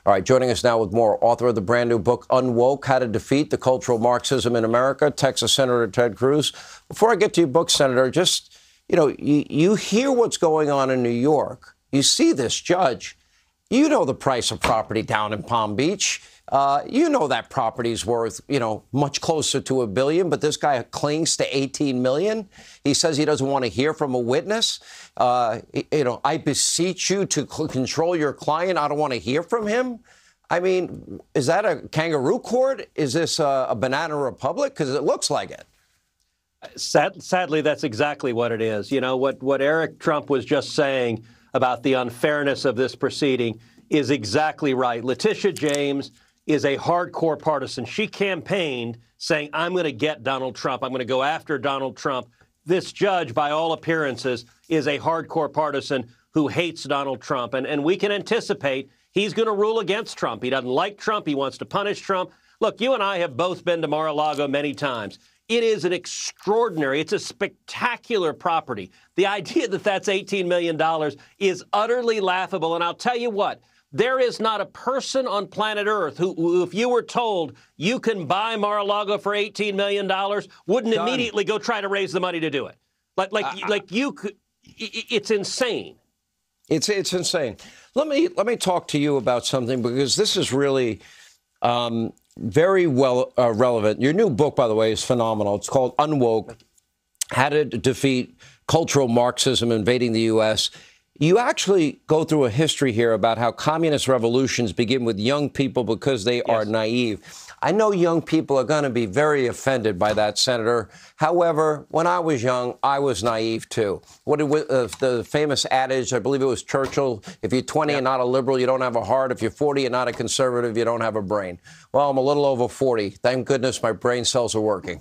All right, joining us now with more, author of the brand new book, UNWOKE, How to Defeat the Cultural Marxism in America, Texas Senator Ted Cruz. Before I get to your book, Senator, just, you hear what's going on in New York. You see this judge. You know the price of property down in Palm Beach. You know that property's worth, much closer to $1 billion, but this guy clings to $18 million. He says he doesn't want to hear from a witness. I beseech you to control your client. I don't want to hear from him. I mean, is that a kangaroo court? Is this a banana republic? Because it looks like it. Sadly, that's exactly what it is. What Eric Trump was just saying about the unfairness of this proceeding is exactly right. Letitia James is a hardcore partisan. She campaigned saying, I'm going to get Donald Trump. I'm going to go after Donald Trump. This judge, by all appearances, is a hardcore partisan who hates Donald Trump. And we can anticipate he's going to rule against Trump. He doesn't like Trump. He wants to punish Trump. Look, you and I have both been to Mar-a-Lago many times. It is an extraordinary, it's a spectacular property. The idea that that's $18 million is utterly laughable. And I'll tell you what, there is not a person on planet Earth who, if you were told you can buy Mar-a-Lago for $18 million, wouldn't immediately go try to raise the money to do it. Like you could, it's insane. It's insane. Let me talk to you about something, because this is really very well relevant. Your new book, by the way, is phenomenal. It's called UNWOKE, How to Defeat Cultural Marxism Invading the U.S. You actually go through a history here about how communist revolutions begin with young people because they are naive. I know young people are going to be very offended by that, Senator. However, when I was young, I was naive, too. The famous adage, I believe it was Churchill, if you're 20 and not a liberal, you don't have a heart. If you're 40 and not a conservative, you don't have a brain. Well, I'm a little over 40. Thank goodness my brain cells are working.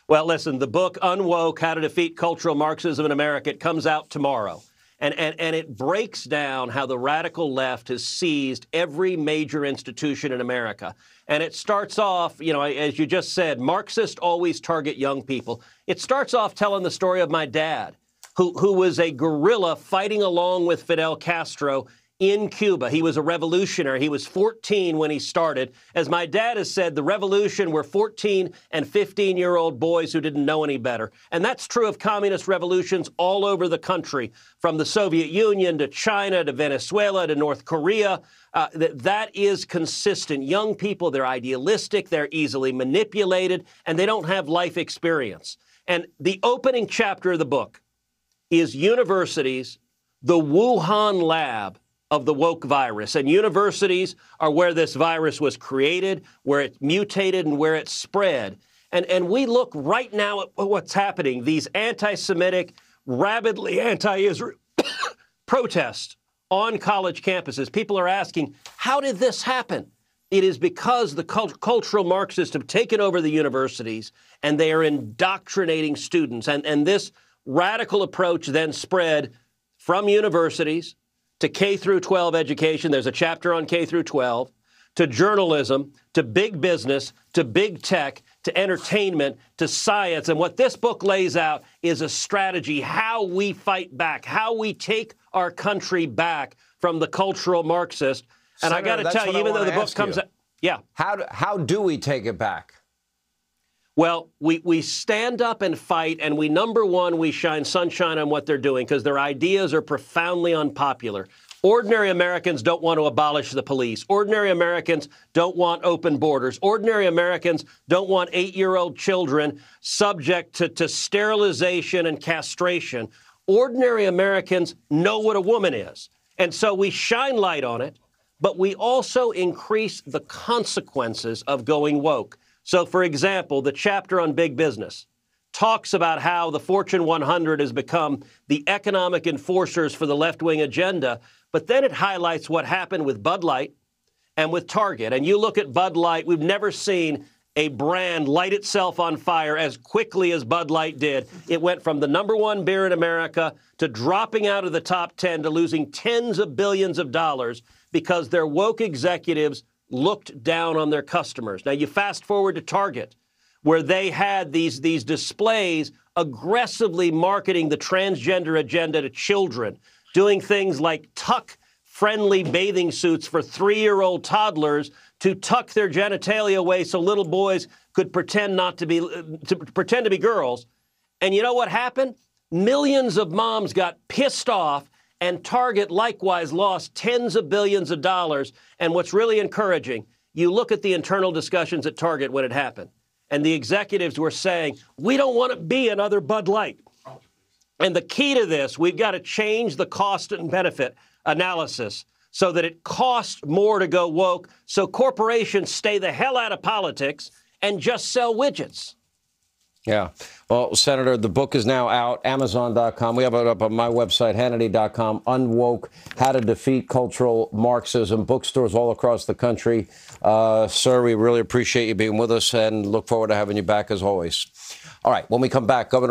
Well, listen, the book UNWOKE, How to Defeat Cultural Marxism in America, it comes out tomorrow. And it breaks down how the radical left has seized every major institution in America. And it starts off, as you just said, Marxists always target young people. It starts off telling the story of my dad, who was a guerrilla fighting along with Fidel Castro in Cuba. He was a revolutionary. He was 14 when he started. As my dad has said, the revolution were 14 and 15-year-old boys who didn't know any better. And that's true of communist revolutions all over the country, from the Soviet Union to China to Venezuela to North Korea. That is consistent. Young people, they're idealistic, they're easily manipulated, and they don't have life experience. And the opening chapter of the book is universities, the Wuhan lab of the woke virus. And universities are where this virus was created, where it mutated, and where it spread. And we look right now at what's happening, these anti-Semitic, rabidly anti-Israel protests on college campuses. People are asking, how did this happen? It is because the cultural Marxists have taken over the universities, and they are indoctrinating students. And this radical approach then spread from universities to K through 12 education. There's a chapter on K through 12, to journalism, to big business, to big tech, to entertainment, to science. And what this book lays out is a strategy, how we fight back, how we take our country back from the cultural Marxist. And Senator, I got to tell you, even though the book comes out, how do we take it back? Well, we stand up and fight, and number one, we shine sunshine on what they're doing, because their ideas are profoundly unpopular. Ordinary Americans don't want to abolish the police. Ordinary Americans don't want open borders. Ordinary Americans don't want 8-year-old children subject to sterilization and castration. Ordinary Americans know what a woman is. And so we shine light on it, but we also increase the consequences of going woke. So, for example, the chapter on big business talks about how the Fortune 100 has become the economic enforcers for the left-wing agenda, but then it highlights what happened with Bud Light and with Target. And you look at Bud Light, we've never seen a brand light itself on fire as quickly as Bud Light did. It went from the #1 beer in America to dropping out of the top 10 to losing tens of billions of dollars because their woke executives looked down on their customers. Now, you fast forward to Target, where they had these displays aggressively marketing the transgender agenda to children, doing things like tuck friendly bathing suits for 3-year-old toddlers to tuck their genitalia away so little boys could pretend to be girls. And you know what happened? Millions of moms got pissed off, and Target likewise lost tens of billions of dollars. And what's really encouraging, you look at the internal discussions at Target when it happened, and the executives were saying, we don't want to be another Bud Light. And the key to this, we've got to change the cost and benefit analysis so that it costs more to go woke, so corporations stay the hell out of politics and just sell widgets. Yeah. Well, Senator, the book is now out, Amazon.com. We have it up on my website, Hannity.com, UNWOKE, How to Defeat Cultural Marxism, bookstores all across the country. Sir, we really appreciate you being with us and look forward to having you back as always. All right, when we come back, Governor